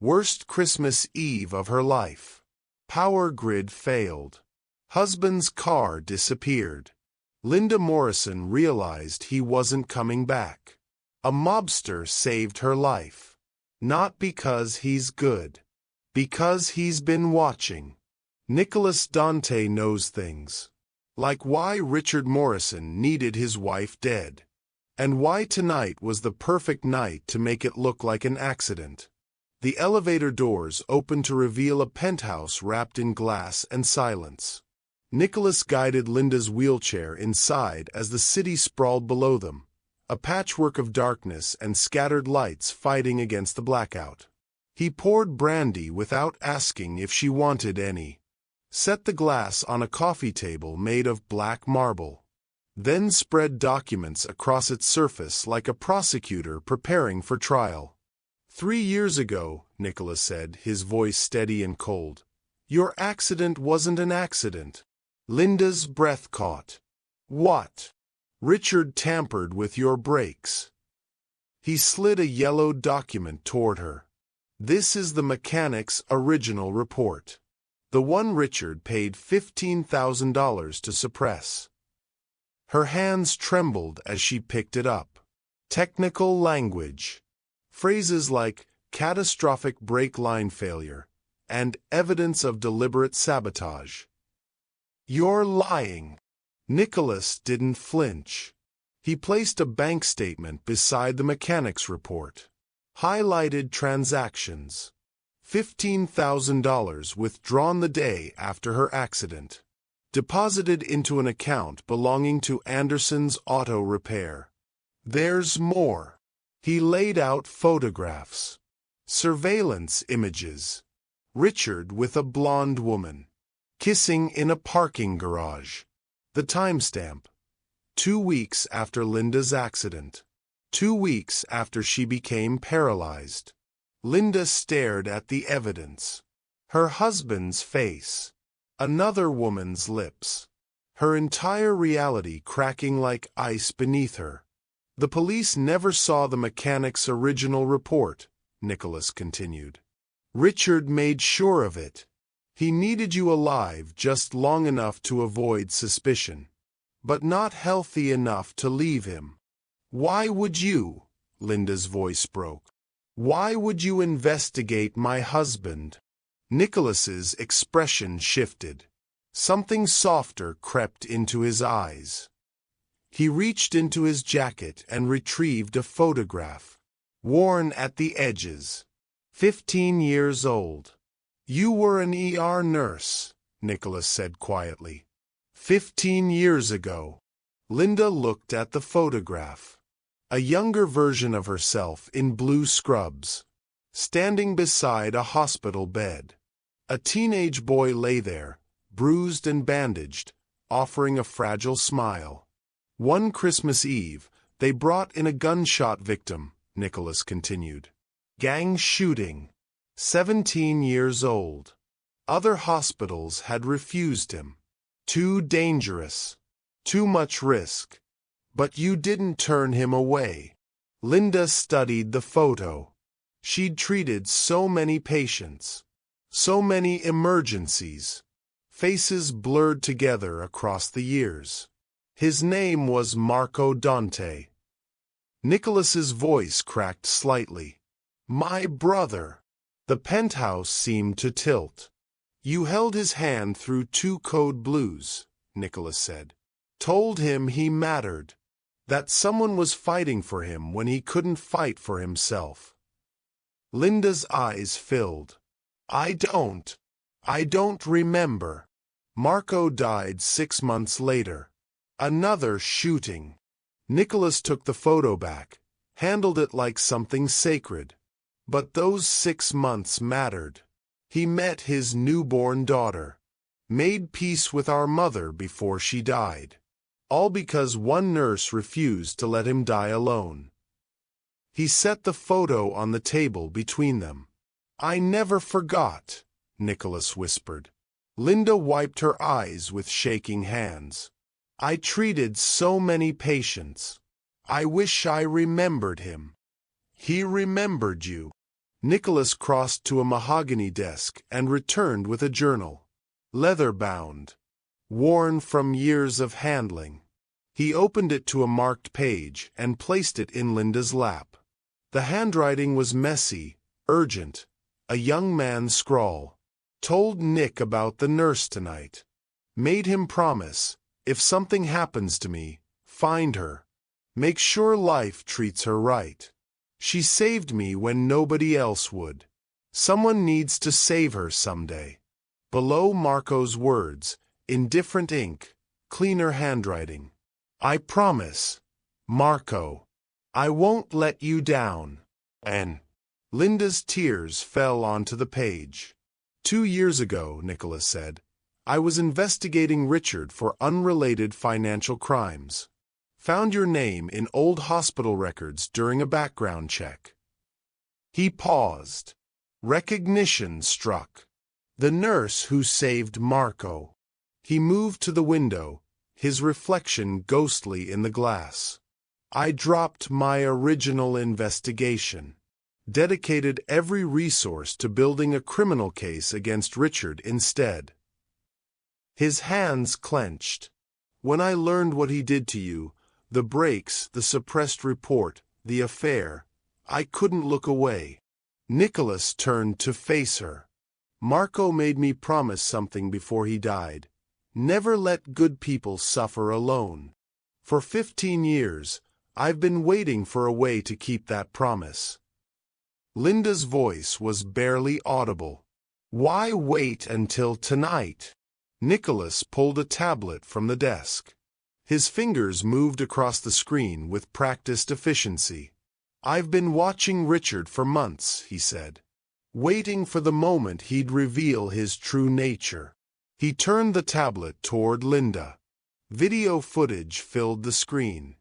Worst Christmas Eve of her life. Power grid failed. Husband's car disappeared. Linda Morrison realized he wasn't coming back. A mobster saved her life. Not because he's good. Because he's been watching. Nicholas Dante knows things. Like why Richard Morrison needed his wife dead. And why tonight was the perfect night to make it look like an accident. The elevator doors opened to reveal a penthouse wrapped in glass and silence. Nicholas guided Linda's wheelchair inside as the city sprawled below them, a patchwork of darkness and scattered lights fighting against the blackout. He poured brandy without asking if she wanted any. Set the glass on a coffee table made of black marble. Then spread documents across its surface like a prosecutor preparing for trial. 3 years ago, Nicholas said, his voice steady and cold. Your accident wasn't an accident. Linda's breath caught. What? Richard tampered with your brakes. He slid a yellow document toward her. This is the mechanic's original report. The one Richard paid $15,000 to suppress. Her hands trembled as she picked it up. Technical language. Phrases like catastrophic brake line failure and evidence of deliberate sabotage. You're lying. Nicholas didn't flinch. He placed a bank statement beside the mechanic's report. Highlighted transactions. $15,000 withdrawn the day after her accident. Deposited into an account belonging to Anderson's Auto Repair. There's more. He laid out photographs. Surveillance images. Richard with a blonde woman. Kissing in a parking garage. The timestamp. 2 weeks after Linda's accident. 2 weeks after she became paralyzed. Linda stared at the evidence. Her husband's face. Another woman's lips. Her entire reality cracking like ice beneath her. The police never saw the mechanic's original report, Nicholas continued. Richard made sure of it. He needed you alive just long enough to avoid suspicion, but not healthy enough to leave him. Why would you? Linda's voice broke. Why would you investigate my husband? Nicholas's expression shifted. Something softer crept into his eyes. He reached into his jacket and retrieved a photograph. Worn at the edges. 15 years old. You were an ER nurse, Nicholas said quietly. 15 years ago. Linda looked at the photograph. A younger version of herself in blue scrubs. Standing beside a hospital bed. A teenage boy lay there, bruised and bandaged, offering a fragile smile. One Christmas Eve, they brought in a gunshot victim, Nicholas continued. Gang shooting. 17 years old. Other hospitals had refused him. Too dangerous. Too much risk. But you didn't turn him away. Linda studied the photo. She'd treated so many patients. So many emergencies. Faces blurred together across the years. His name was Marco Dante. Nicholas's voice cracked slightly. My brother. The penthouse seemed to tilt. You held his hand through 2 code blues, Nicholas said. Told him he mattered. That someone was fighting for him when he couldn't fight for himself. Linda's eyes filled. I don't remember. Marco died 6 months later. Another shooting. Nicholas took the photo back, handled it like something sacred. But those 6 months mattered. He met his newborn daughter. Made peace with our mother before she died. All because one nurse refused to let him die alone. He set the photo on the table between them. I never forgot, Nicholas whispered. Linda wiped her eyes with shaking hands. I treated so many patients. I wish I remembered him. He remembered you. Nicholas crossed to a mahogany desk and returned with a journal. Leather-bound. Worn from years of handling. He opened it to a marked page and placed it in Linda's lap. The handwriting was messy, urgent, a young man's scrawl. Told Nick about the nurse tonight. Made him promise, if something happens to me, find her. Make sure life treats her right. She saved me when nobody else would. Someone needs to save her someday. Below Marco's words, in different ink, cleaner handwriting. I promise, Marco. I won't let you down. And Linda's tears fell onto the page. 2 years ago, Nicholas said, I was investigating Richard for unrelated financial crimes. Found your name in old hospital records during a background check. He paused. Recognition struck. The nurse who saved Marco. He moved to the window, his reflection ghostly in the glass. I dropped my original investigation. Dedicated every resource to building a criminal case against Richard instead. His hands clenched. When I learned what he did to you, the breaks, the suppressed report, the affair, I couldn't look away. Nicholas turned to face her. Marco made me promise something before he died. Never let good people suffer alone. For 15 years, I've been waiting for a way to keep that promise. Linda's voice was barely audible. Why wait until tonight? Nicholas pulled a tablet from the desk. His fingers moved across the screen with practiced efficiency. I've been watching Richard for months, he said. Waiting for the moment he'd reveal his true nature. He turned the tablet toward Linda. Video footage filled the screen.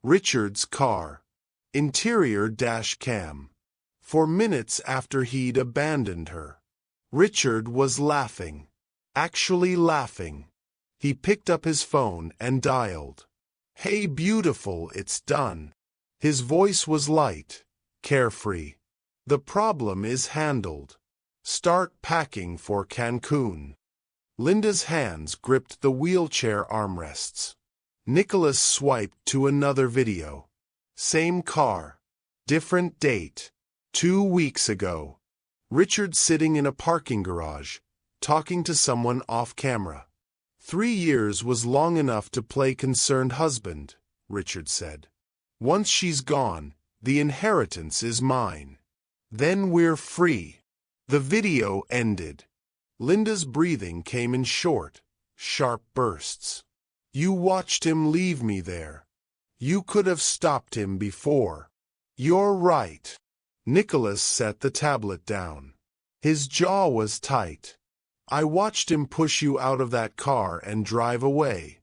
Richard's car. Interior dash cam. For minutes after he'd abandoned her. Richard was laughing. Actually laughing. He picked up his phone and dialed. Hey beautiful, it's done. His voice was light, carefree. The problem is handled. Start packing for Cancun. Linda's hands gripped the wheelchair armrests. Nicholas swiped to another video. Same car. Different date. 2 weeks ago. Richard sitting in a parking garage, talking to someone off camera. 3 years was long enough to play concerned husband, Richard said. Once she's gone, the inheritance is mine. Then we're free. The video ended. Linda's breathing came in short, sharp bursts. You watched him leave me there. You could have stopped him before. You're right. Nicholas set the tablet down. His jaw was tight. I watched him push you out of that car and drive away.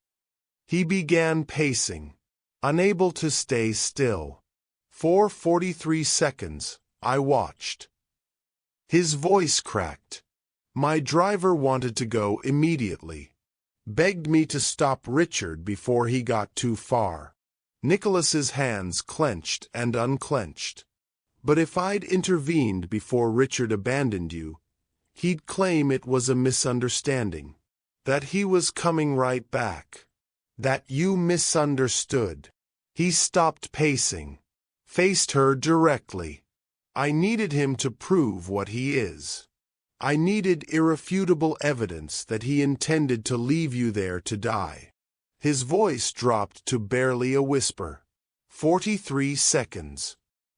He began pacing, unable to stay still. For 43 seconds, I watched. His voice cracked. My driver wanted to go immediately. Begged me to stop Richard before he got too far. Nicholas's hands clenched and unclenched. But if I'd intervened before Richard abandoned you, he'd claim it was a misunderstanding. That he was coming right back. That you misunderstood. He stopped pacing. Faced her directly. I needed him to prove what he is. I needed irrefutable evidence that he intended to leave you there to die. His voice dropped to barely a whisper. 43 seconds.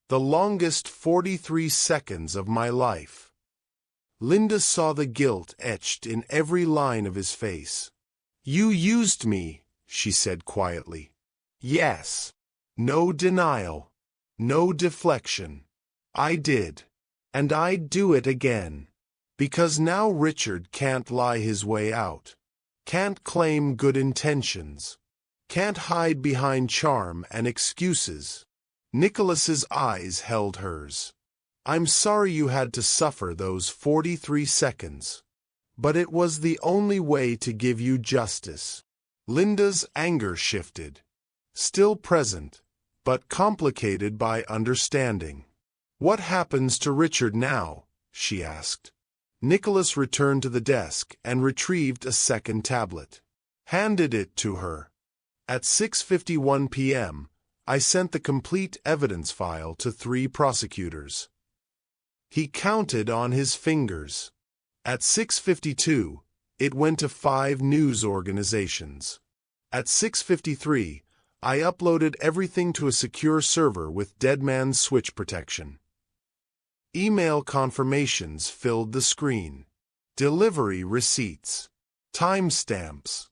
The longest 43 seconds of my life. Linda saw the guilt etched in every line of his face. You used me, she said quietly. Yes. No denial. No deflection. I did. And I'd do it again. Because now Richard can't lie his way out. Can't claim good intentions. Can't hide behind charm and excuses. Nicholas's eyes held hers. I'm sorry you had to suffer those 43 seconds. But it was the only way to give you justice. Linda's anger shifted. Still present, but complicated by understanding. "What happens to Richard now?" she asked. Nicholas returned to the desk and retrieved a second tablet. Handed it to her. At 6:51 p.m., I sent the complete evidence file to 3 prosecutors. He counted on his fingers. At 6:52, it went to 5 news organizations. At 6:53, I uploaded everything to a secure server with Deadman's switch protection. Email confirmations filled the screen. Delivery receipts. Timestamps.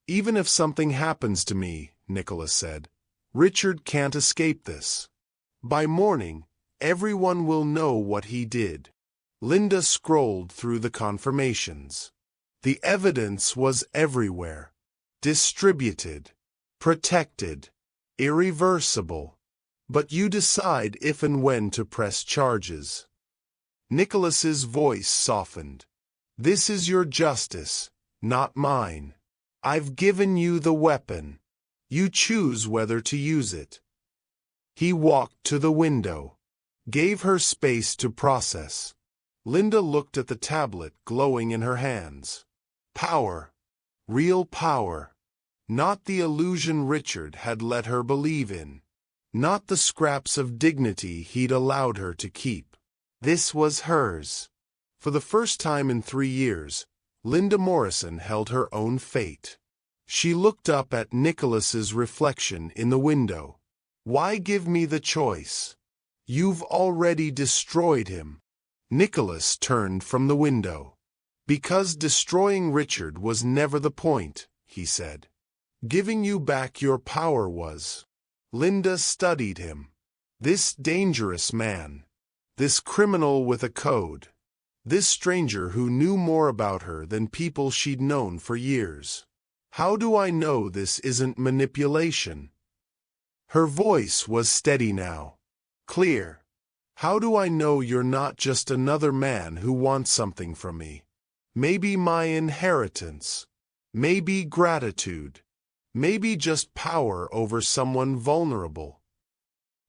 "Even if something happens to me," Nicholas said, "Richard can't escape this. By morning, everyone will know what he did." Linda scrolled through the confirmations. The evidence was everywhere. Distributed. Protected. Irreversible. But you decide if and when to press charges. Nicholas's voice softened. "This is your justice, not mine. I've given you the weapon. You choose whether to use it." He walked to the window. Gave her space to process. Linda looked at the tablet glowing in her hands. Power. Real power. Not the illusion Richard had let her believe in. Not the scraps of dignity he'd allowed her to keep. This was hers. For the first time in 3 years, Linda Morrison held her own fate. She looked up at Nicholas's reflection in the window. "Why give me the choice? You've already destroyed him." Nicholas turned from the window. "Because destroying Richard was never the point," he said. "Giving you back your power was." Linda studied him. This dangerous man. This criminal with a code. This stranger who knew more about her than people she'd known for years. "How do I know this isn't manipulation?" Her voice was steady now. Clear. "How do I know you're not just another man who wants something from me? Maybe my inheritance. Maybe gratitude. Maybe just power over someone vulnerable."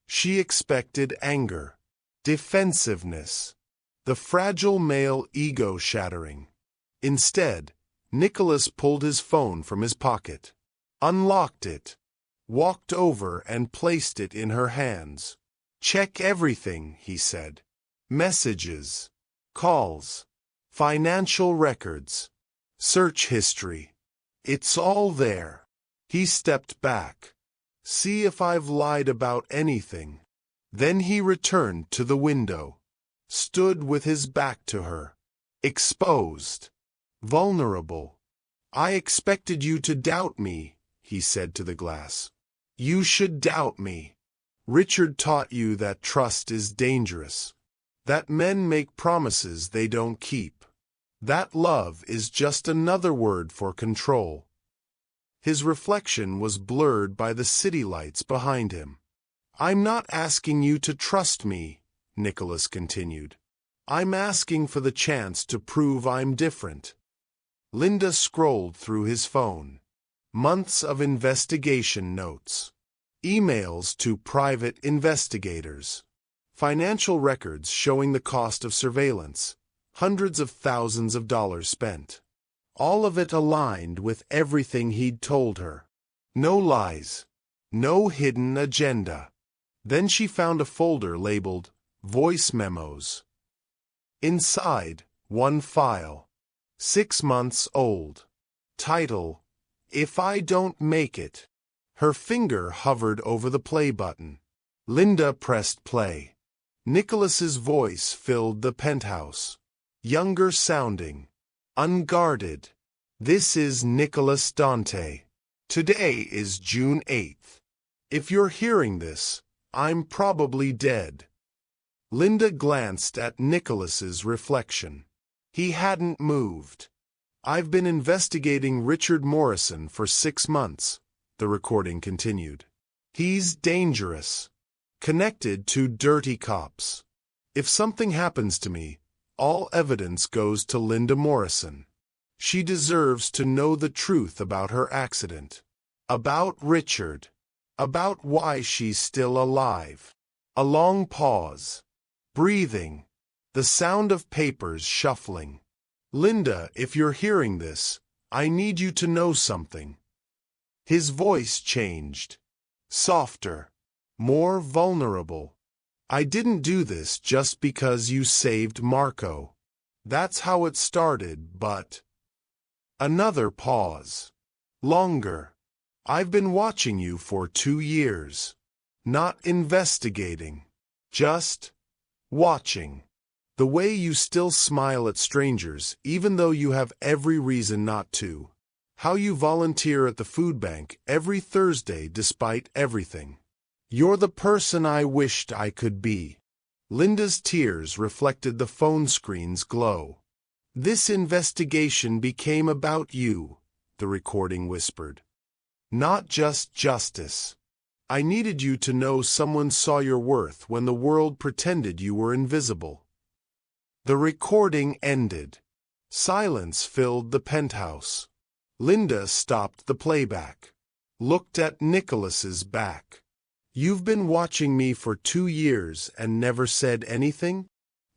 She expected anger. Defensiveness. The fragile male ego shattering. Instead, Nicholas pulled his phone from his pocket. Unlocked it. Walked over and placed it in her hands. "Check everything," he said. "Messages. Calls. Financial records. Search history. It's all there." He stepped back. "See if I've lied about anything." Then he returned to the window. Stood with his back to her. Exposed. Vulnerable. "I expected you to doubt me," he said to the glass. "You should doubt me. Richard taught you that trust is dangerous. That men make promises they don't keep. That love is just another word for control." His reflection was blurred by the city lights behind him. "I'm not asking you to trust me," Nicholas continued. "I'm asking for the chance to prove I'm different." Linda scrolled through his phone. Months of investigation notes. Emails to private investigators. Financial records showing the cost of surveillance. Hundreds of thousands of dollars spent. All of it aligned with everything he'd told her. No lies. No hidden agenda. Then she found a folder labeled Voice Memos. Inside, one file. 6 months old. Title, "If I Don't Make It." Her finger hovered over the play button. Linda pressed play. Nicholas's voice filled the penthouse. Younger sounding. Unguarded. "This is Nicholas Dante. Today is June 8th. If you're hearing this, I'm probably dead." Linda glanced at Nicholas's reflection. He hadn't moved. "I've been investigating Richard Morrison for 6 months," the recording continued. "He's dangerous. Connected to dirty cops. If something happens to me, all evidence goes to Linda Morrison. She deserves to know the truth about her accident. About Richard. About why she's still alive." A long pause. breathing, the sound of papers shuffling. Linda, if you're hearing this, I need you to know something. His voice changed. Softer. More vulnerable. I didn't do this just because you saved Marco. That's how it started, but... Another pause. Longer. I've been watching you for 2 years. Not investigating. Just... watching. The way you still smile at strangers, even though you have every reason not to. How you volunteer at the food bank every Thursday despite everything. You're the person I wished I could be. Linda's tears reflected the phone screen's glow. This investigation became about you, the recording whispered. Not just justice. I needed you to know someone saw your worth when the world pretended you were invisible. The recording ended. Silence filled the penthouse. Linda stopped the playback. Looked at Nicholas's back. You've been watching me for 2 years and never said anything?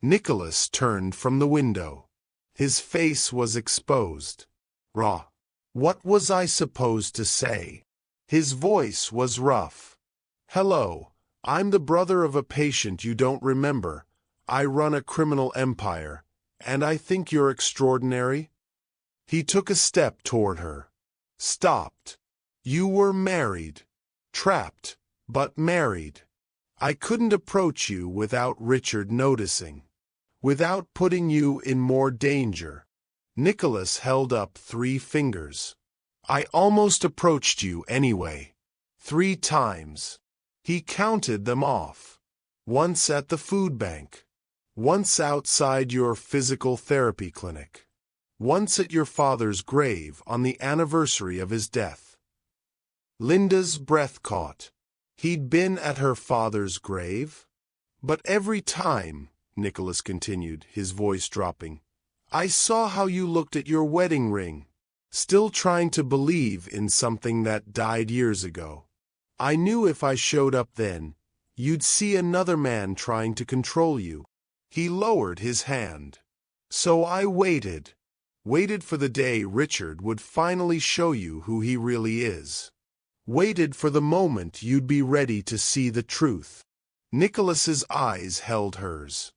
Nicholas turned from the window. His face was exposed. Raw. What was I supposed to say? His voice was rough. Hello, I'm the brother of a patient you don't remember. I run a criminal empire, and I think you're extraordinary. He took a step toward her. Stopped. You were married. Trapped, but married. I couldn't approach you without Richard noticing. Without putting you in more danger. Nicholas held up 3 fingers. I almost approached you anyway. 3 times. He counted them off. Once at the food bank. Once outside your physical therapy clinic. Once at your father's grave on the anniversary of his death. Linda's breath caught. He'd been at her father's grave? But every time, Nicholas continued, his voice dropping, I saw how you looked at your wedding ring, still trying to believe in something that died years ago. I knew if I showed up then, you'd see another man trying to control you. He lowered his hand. So I waited. Waited for the day Richard would finally show you who he really is. Waited for the moment you'd be ready to see the truth. Nicholas's eyes held hers.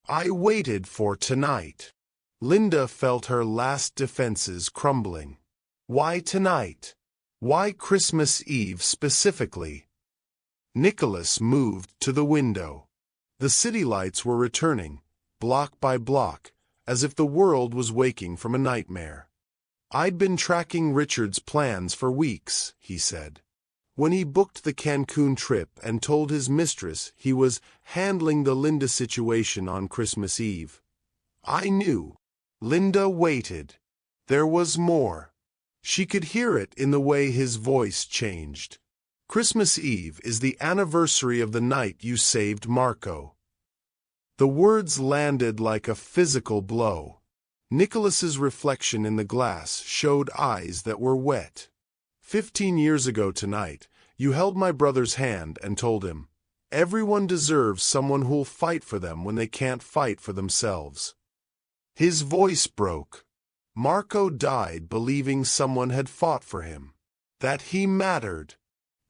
I waited for tonight. Linda felt her last defenses crumbling. Why tonight? Why Christmas Eve specifically? Nicholas moved to the window. The city lights were returning, block by block, as if the world was waking from a nightmare. I'd been tracking Richard's plans for weeks, he said. When he booked the Cancun trip and told his mistress he was handling the Linda situation on Christmas Eve. I knew. Linda waited. There was more. She could hear it in the way his voice changed. Christmas Eve is the anniversary of the night you saved Marco. The words landed like a physical blow. Nicholas's reflection in the glass showed eyes that were wet. 15 years ago tonight, you held my brother's hand and told him, everyone deserves someone who'll fight for them when they can't fight for themselves. His voice broke. Marco died believing someone had fought for him. That he mattered.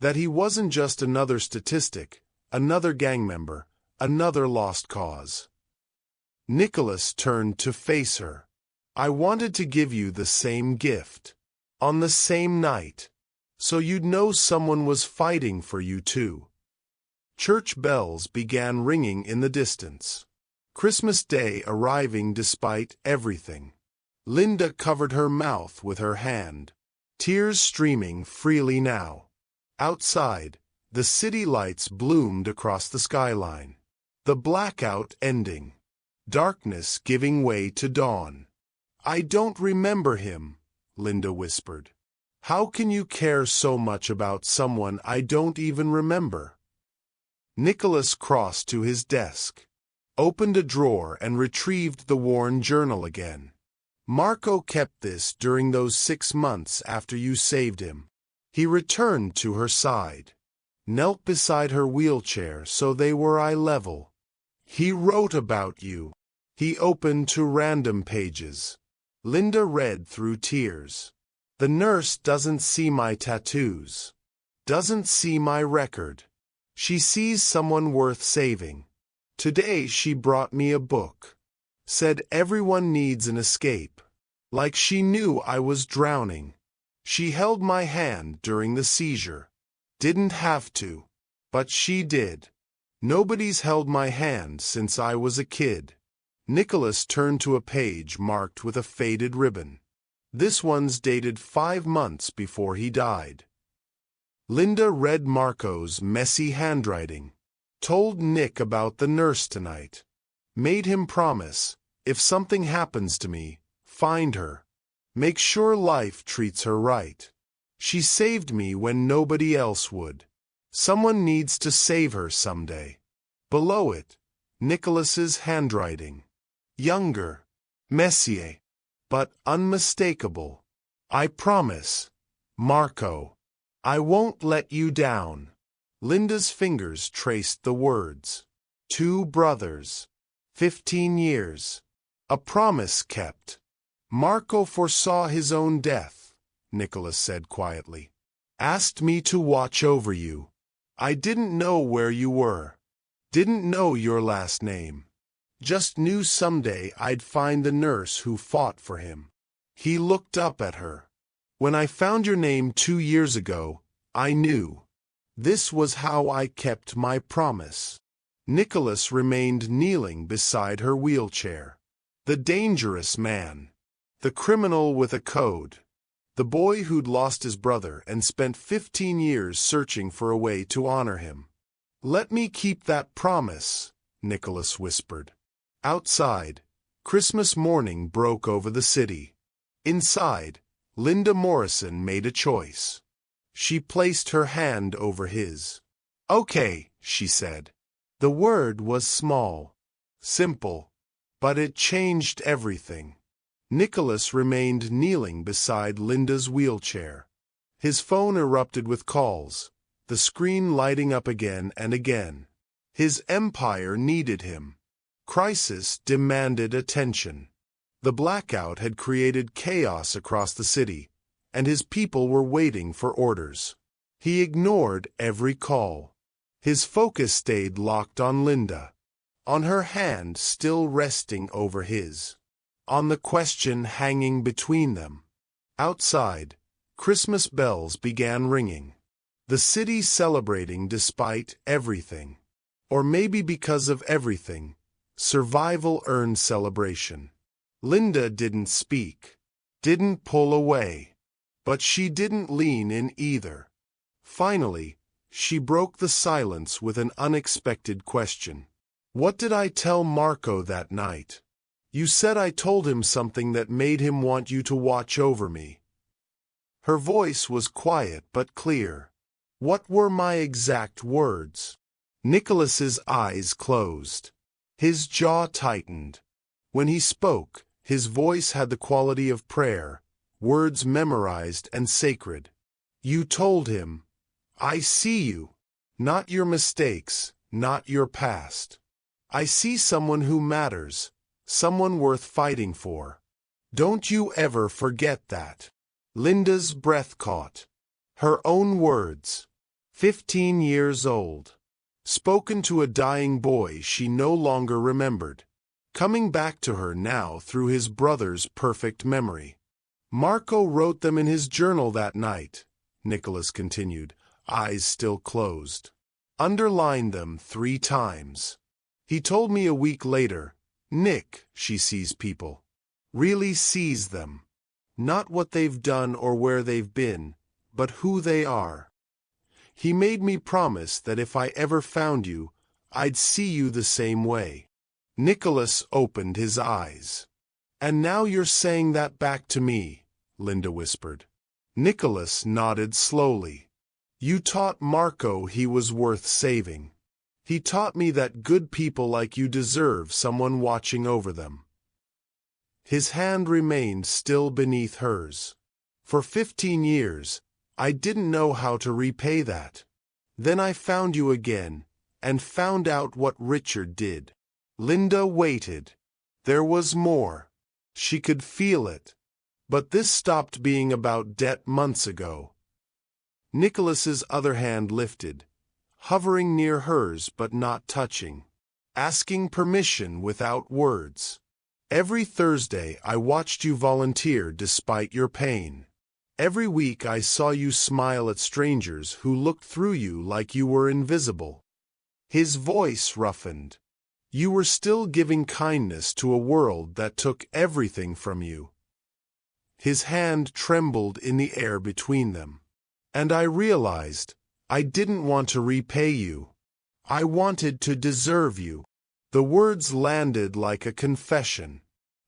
That he wasn't just another statistic, another gang member, another lost cause. Nicholas turned to face her. I wanted to give you the same gift. On the same night. So you'd know someone was fighting for you too. Church bells began ringing in the distance. Christmas Day arriving despite everything. Linda covered her mouth with her hand. Tears streaming freely now. Outside, the city lights bloomed across the skyline. The blackout ending. Darkness giving way to dawn. I don't remember him, Linda whispered. How can you care so much about someone I don't even remember? Nicholas crossed to his desk, opened a drawer and retrieved the worn journal again. Marco kept this during those 6 months after you saved him. He returned to her side, knelt beside her wheelchair so they were eye level. He wrote about you. He opened to random pages. Linda read through tears. The nurse doesn't see my tattoos. Doesn't see my record. She sees someone worth saving. Today she brought me a book. Said everyone needs an escape. Like she knew I was drowning. She held my hand during the seizure. Didn't have to. But she did. Nobody's held my hand since I was a kid. Nicholas turned to a page marked with a faded ribbon. This one's dated 5 months before he died. Linda read Marco's messy handwriting. Told Nick about the nurse tonight. Made him promise, if something happens to me, find her. Make sure life treats her right. She saved me when nobody else would. Someone needs to save her someday. Below it, Nicholas's handwriting. Younger, messier, but unmistakable. I promise, Marco, I won't let you down. Linda's fingers traced the words. 2 brothers. 15 years. A promise kept. Marco foresaw his own death, Nicholas said quietly. Asked me to watch over you. I didn't know where you were. Didn't know your last name. Just knew someday I'd find the nurse who fought for him. He looked up at her. When I found your name 2 years ago, I knew. This was how I kept my promise. Nicholas remained kneeling beside her wheelchair. The dangerous man. The criminal with a code. The boy who'd lost his brother and spent 15 years searching for a way to honor him. Let me keep that promise, Nicholas whispered. Outside, Christmas morning broke over the city. Inside, Linda Morrison made a choice. She placed her hand over his. Okay, she said. The word was small, simple, but it changed everything. Nicholas remained kneeling beside Linda's wheelchair. His phone erupted with calls, the screen lighting up again and again. His empire needed him. Crisis demanded attention. The blackout had created chaos across the city, and his people were waiting for orders. He ignored every call. His focus stayed locked on Linda, on her hand still resting over his, on the question hanging between them. Outside, Christmas bells began ringing. The city celebrating despite everything. Or maybe because of everything, survival earned celebration. Linda didn't speak, didn't pull away, but she didn't lean in either. Finally, she broke the silence with an unexpected question. What did I tell Marco that night? You said I told him something that made him want you to watch over me. Her voice was quiet but clear. What were my exact words? Nicholas's eyes closed. His jaw tightened. When he spoke, his voice had the quality of prayer, words memorized and sacred. You told him, I see you, not your mistakes, not your past. I see someone who matters, someone worth fighting for. Don't you ever forget that. Linda's breath caught. Her own words. 15 years old. Spoken to a dying boy she no longer remembered. Coming back to her now through his brother's perfect memory. Marco wrote them in his journal that night, Nicholas continued, eyes still closed. Underlined them 3 times. He told me a week later, Nick, she sees people. Really sees them. Not what they've done or where they've been, but who they are. He made me promise that if I ever found you, I'd see you the same way. Nicholas opened his eyes. And now you're saying that back to me, Linda whispered. Nicholas nodded slowly. You taught Marco he was worth saving. He taught me that good people like you deserve someone watching over them. His hand remained still beneath hers. For 15 years, I didn't know how to repay that. Then I found you again, and found out what Richard did. Linda waited. There was more. She could feel it. But this stopped being about debt months ago. Nicholas's other hand lifted, hovering near hers but not touching, asking permission without words. Every Thursday I watched you volunteer despite your pain. Every week I saw you smile at strangers who looked through you like you were invisible. His voice roughened. You were still giving kindness to a world that took everything from you. His hand trembled in the air between them. And I realized, I didn't want to repay you. I wanted to deserve you. The words landed like a confession,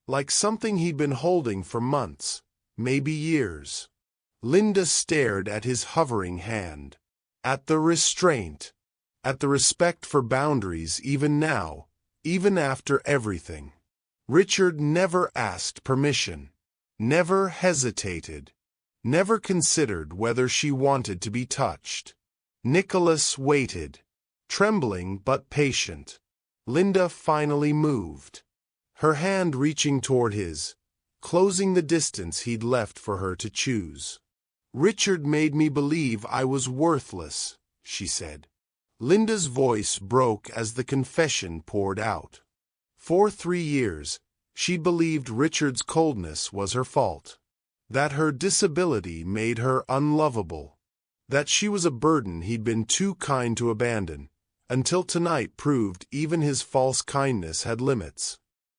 like something he'd been holding for months, maybe years. Linda stared at his hovering hand, at the restraint, at the respect for boundaries even now, even after everything. Richard never asked permission, never hesitated, never considered whether she wanted to be touched. Nicholas waited, trembling but patient. Linda finally moved, her hand reaching toward his, closing the distance he'd left for her to choose. Richard made me believe I was worthless, she said. Linda's voice broke as the confession poured out. For 3 years, she believed Richard's coldness was her fault, that her disability made her unlovable, that she was a burden he'd been too kind to abandon, until tonight proved even his false kindness had limits.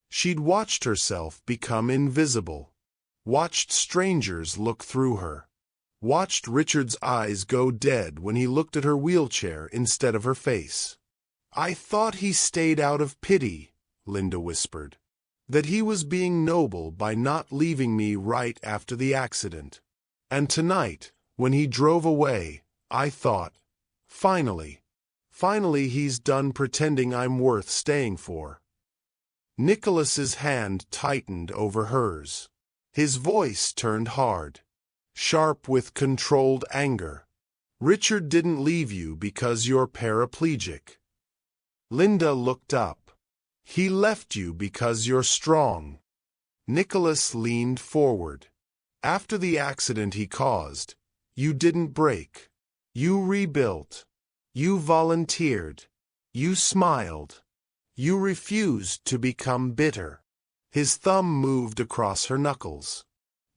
She'd watched herself become invisible, watched strangers look through her, watched Richard's eyes go dead when he looked at her wheelchair instead of her face. I thought he stayed out of pity, Linda whispered, that he was being noble by not leaving me right after the accident. And tonight, when he drove away, I thought, finally he's done pretending I'm worth staying for. Nicholas's hand tightened over hers. His voice turned hard, sharp with controlled anger. Richard didn't leave you because you're paraplegic. Linda looked up. He left you because you're strong. Nicholas leaned forward. After the accident he caused, you didn't break. You rebuilt. You volunteered. You smiled. You refused to become bitter. His thumb moved across her knuckles,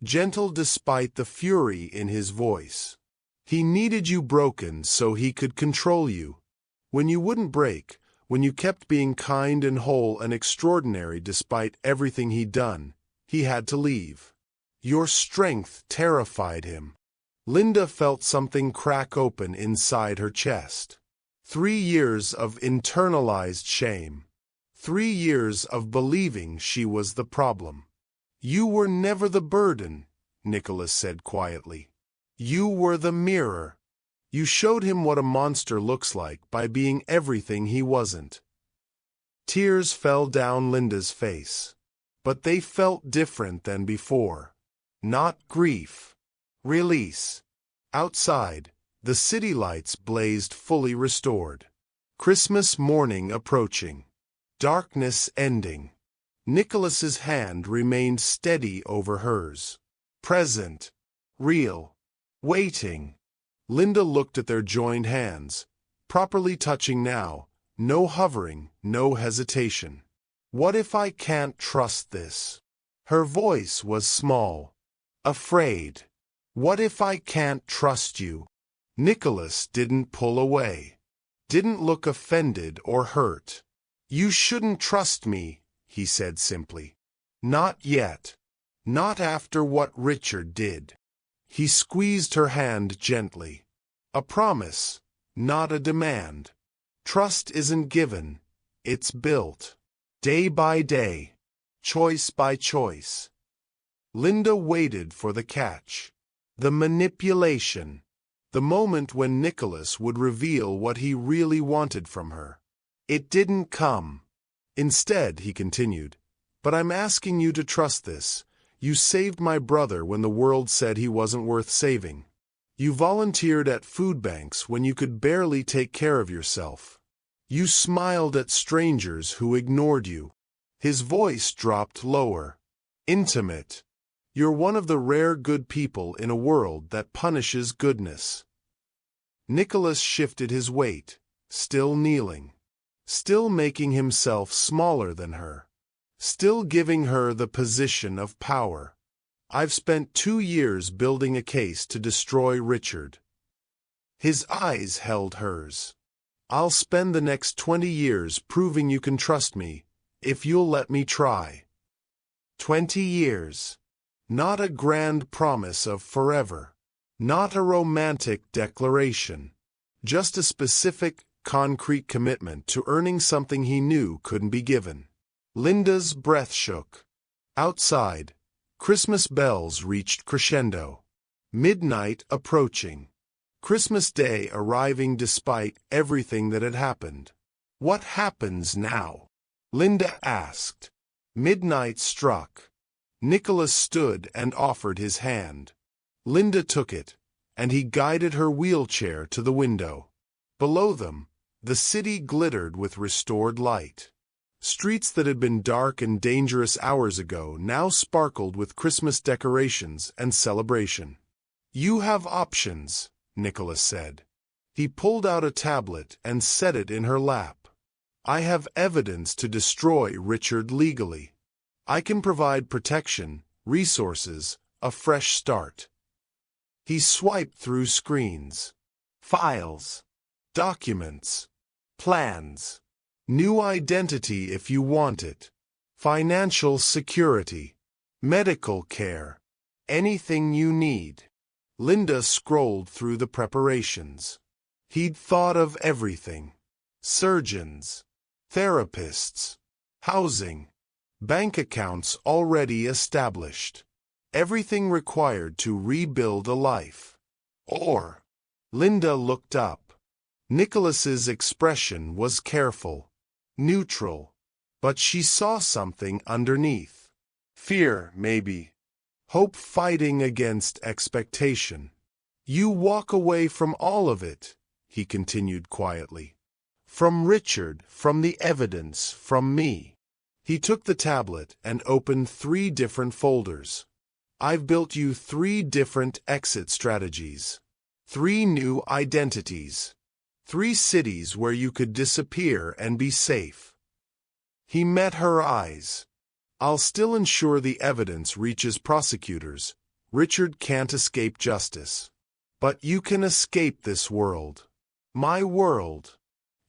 gentle despite the fury in his voice. He needed you broken so he could control you. When you wouldn't break, when you kept being kind and whole and extraordinary despite everything he'd done, he had to leave. Your strength terrified him. Linda felt something crack open inside her chest. 3 years of internalized shame. 3 years of believing she was the problem. You were never the burden, Nicholas said quietly. You were the mirror. You showed him what a monster looks like by being everything he wasn't. Tears fell down Linda's face. But they felt different than before. Not grief. Release. Outside, the city lights blazed fully restored. Christmas morning approaching. Darkness ending. Nicholas's hand remained steady over hers. Present. Real. Waiting. Linda looked at their joined hands, properly touching now, no hovering, no hesitation. What if I can't trust this? Her voice was small. Afraid. What if I can't trust you? Nicholas didn't pull away. Didn't look offended or hurt. You shouldn't trust me, he said simply. Not yet. Not after what Richard did. He squeezed her hand gently. A promise, not a demand. Trust isn't given, it's built. Day by day. Choice by choice. Linda waited for the catch. The manipulation. The moment when Nicholas would reveal what he really wanted from her. It didn't come. Instead, he continued, but I'm asking you to trust this. You saved my brother when the world said he wasn't worth saving. You volunteered at food banks when you could barely take care of yourself. You smiled at strangers who ignored you. His voice dropped lower. Intimate. You're one of the rare good people in a world that punishes goodness. Nicholas shifted his weight, still kneeling, still making himself smaller than her, still giving her the position of power. I've spent 2 years building a case to destroy Richard. His eyes held hers. I'll spend the next 20 years proving you can trust me, if you'll let me try. 20 years. Not a grand promise of forever. Not a romantic declaration. Just a specific, concrete commitment to earning something he knew couldn't be given. Linda's breath shook. Outside, Christmas bells reached crescendo. Midnight approaching. Christmas Day arriving despite everything that had happened. What happens now? Linda asked. Midnight struck. Nicholas stood and offered his hand. Linda took it, and he guided her wheelchair to the window. Below them, the city glittered with restored light. Streets that had been dark and dangerous hours ago now sparkled with Christmas decorations and celebration. You have options, Nicholas said. He pulled out a tablet and set it in her lap. I have evidence to destroy Richard legally. I can provide protection, resources, a fresh start. He swiped through screens. Files. Documents. Plans. New identity if you want it. Financial security. Medical care. Anything you need. Linda scrolled through the preparations. He'd thought of everything. Surgeons. Therapists. Housing. Bank accounts already established. Everything required to rebuild a life. Or. Linda looked up. Nicholas's expression was careful, neutral, but she saw something underneath. Fear, maybe. Hope fighting against expectation. You walk away from all of it, he continued quietly. From Richard, from the evidence, from me. He took the tablet and opened 3 different folders. I've built you 3 different exit strategies. 3 new identities. 3 cities where you could disappear and be safe. He met her eyes. I'll still ensure the evidence reaches prosecutors. Richard can't escape justice. But you can escape this world. My world.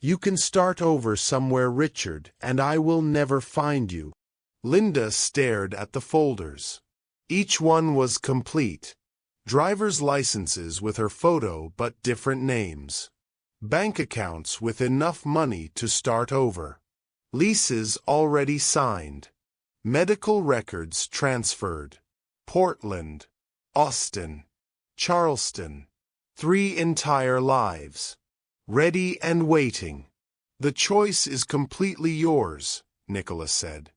You can start over somewhere, Richard, and I will never find you. Linda stared at the folders. Each one was complete. Driver's licenses with her photo but different names. Bank accounts with enough money to start over. Leases already signed. Medical records transferred. Portland. Austin. Charleston. 3 entire lives. Ready and waiting. The choice is completely yours, Nicholas said.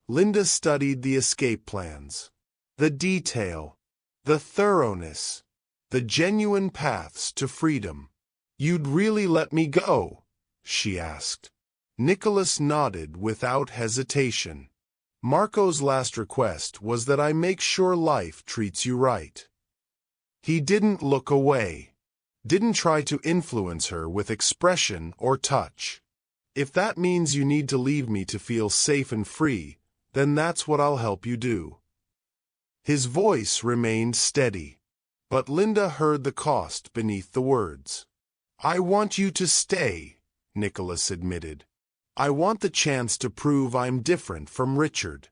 Linda studied the escape plans. The detail. The thoroughness. The genuine paths to freedom. You'd really let me go? She asked. Nicholas nodded without hesitation. Marco's last request was that I make sure life treats you right. He didn't look away. Didn't try to influence her with expression or touch. If that means you need to leave me to feel safe and free, then that's what I'll help you do. His voice remained steady, but Linda heard the cost beneath the words. I want you to stay, Nicholas admitted. I want the chance to prove I'm different from Richard,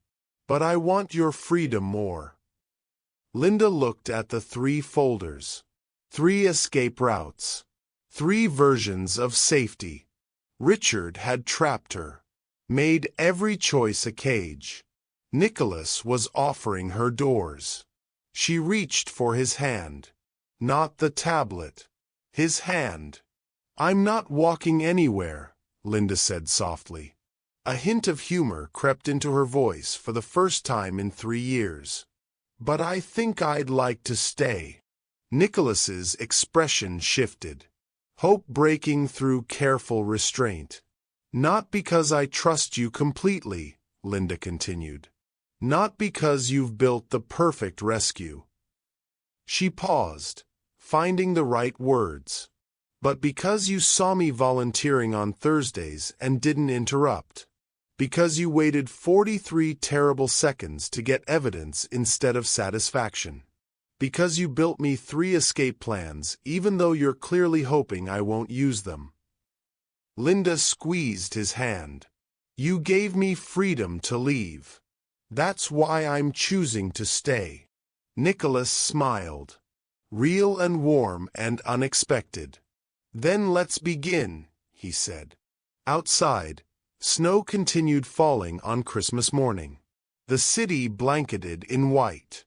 but I want your freedom more. Linda looked at the 3 folders. 3 escape routes. 3 versions of safety. Richard had trapped her. Made every choice a cage. Nicholas was offering her doors. She reached for his hand. Not the tablet. His hand. I'm not walking anywhere, Linda said softly. A hint of humor crept into her voice for the first time in 3 years. But I think I'd like to stay. Nicholas's expression shifted. Hope breaking through careful restraint. Not because I trust you completely, Linda continued. Not because you've built the perfect rescue. She paused, finding the right words. But because you saw me volunteering on Thursdays and didn't interrupt. Because you waited 43 terrible seconds to get evidence instead of satisfaction. Because you built me 3 escape plans even though you're clearly hoping I won't use them. Linda squeezed his hand. You gave me freedom to leave. That's why I'm choosing to stay. Nicholas smiled. Real and warm and unexpected. Then let's begin, he said. Outside, snow continued falling on Christmas morning. The city blanketed in white.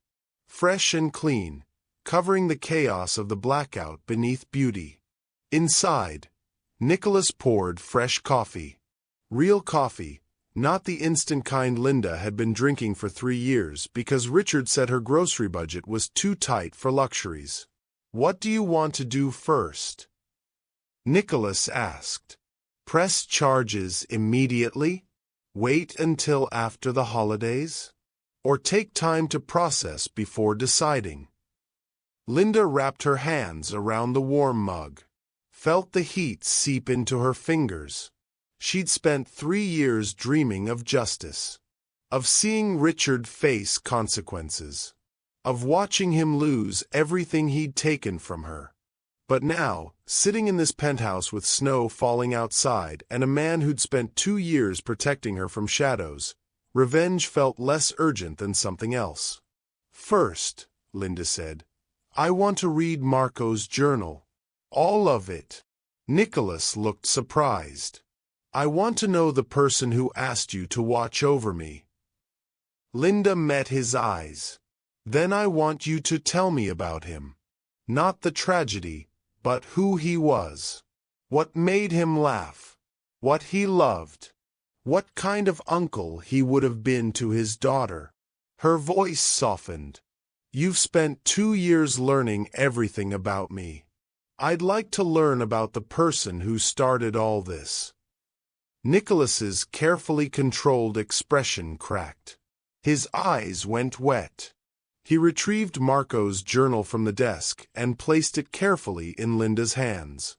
Fresh and clean, covering the chaos of the blackout beneath beauty. Inside, Nicholas poured fresh coffee. Real coffee, not the instant kind Linda had been drinking for 3 years because Richard said her grocery budget was too tight for luxuries. What do you want to do first? Nicholas asked. Press charges immediately? Wait until after the holidays? Or take time to process before deciding? Linda wrapped her hands around the warm mug, felt the heat seep into her fingers. She'd spent 3 years dreaming of justice, of seeing Richard face consequences, of watching him lose everything he'd taken from her. But now, sitting in this penthouse with snow falling outside and a man who'd spent 2 years protecting her from shadows, revenge felt less urgent than something else. First, Linda said, I want to read Marco's journal. All of it. Nicholas looked surprised. I want to know the person who asked you to watch over me. Linda met his eyes. Then I want you to tell me about him. Not the tragedy, but who he was. What made him laugh. What he loved. What kind of uncle he would have been to his daughter. Her voice softened. You've spent 2 years learning everything about me. I'd like to learn about the person who started all this. Nicholas's carefully controlled expression cracked. His eyes went wet. He retrieved Marco's journal from the desk and placed it carefully in Linda's hands.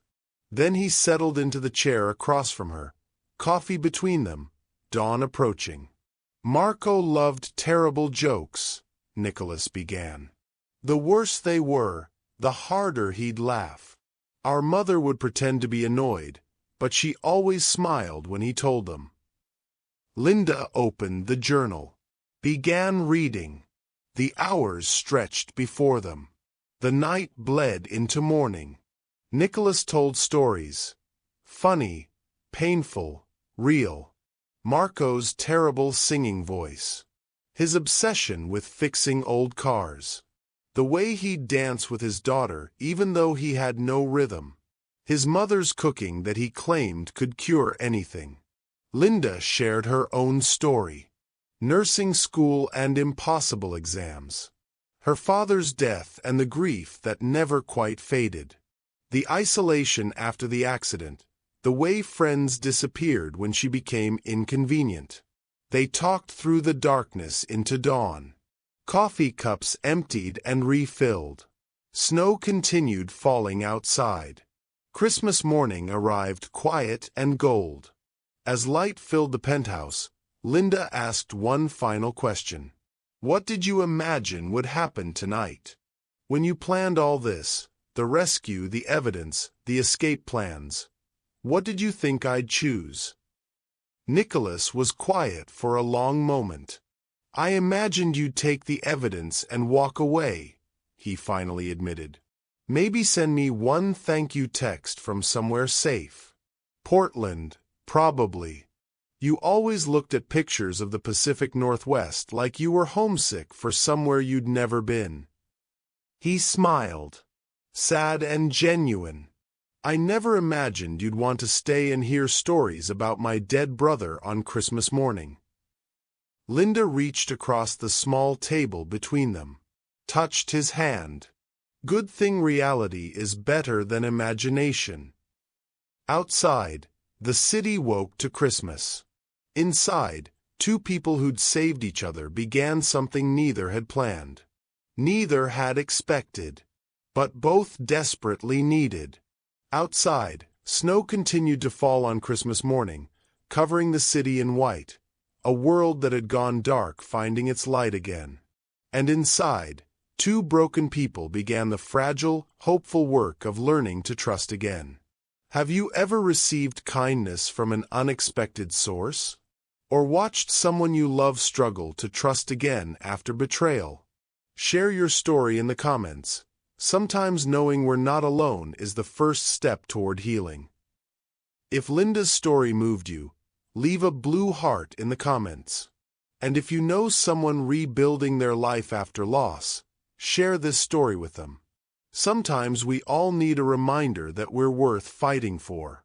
Then he settled into the chair across from her, coffee between them, dawn approaching. Marco loved terrible jokes, Nicholas began. The worse they were, the harder he'd laugh. Our mother would pretend to be annoyed, but she always smiled when he told them. Linda opened the journal, began reading. The hours stretched before them. The night bled into morning. Nicholas told stories. Funny, painful, real. Marco's terrible singing voice. His obsession with fixing old cars. The way he'd dance with his daughter even though he had no rhythm. His mother's cooking that he claimed could cure anything. Linda shared her own story. Nursing school and impossible exams. Her father's death and the grief that never quite faded. The isolation after the accident. The way friends disappeared when she became inconvenient. They talked through the darkness into dawn. Coffee cups emptied and refilled. Snow continued falling outside. Christmas morning arrived quiet and gold. As light filled the penthouse, Linda asked one final question. What did you imagine would happen tonight? When you planned all this, the rescue, the evidence, the escape plans, what did you think I'd choose? Nicholas was quiet for a long moment. I imagined you'd take the evidence and walk away, he finally admitted. Maybe send me one thank you text from somewhere safe. Portland, probably. You always looked at pictures of the Pacific Northwest like you were homesick for somewhere you'd never been. He smiled. Sad and genuine. I never imagined you'd want to stay and hear stories about my dead brother on Christmas morning. Linda reached across the small table between them, touched his hand. Good thing reality is better than imagination. Outside, The city woke to Christmas. Inside, two people who'd saved each other began something neither had planned. Neither had expected, but both desperately needed. Outside, snow continued to fall on Christmas morning, covering the city in white, a world that had gone dark finding its light again. And inside, two broken people began the fragile, hopeful work of learning to trust again. Have you ever received kindness from an unexpected source? Or watched someone you love struggle to trust again after betrayal? Share your story in the comments. Sometimes knowing we're not alone is the first step toward healing. If Linda's story moved you, leave a blue heart in the comments. And if you know someone rebuilding their life after loss, share this story with them. Sometimes we all need a reminder that we're worth fighting for.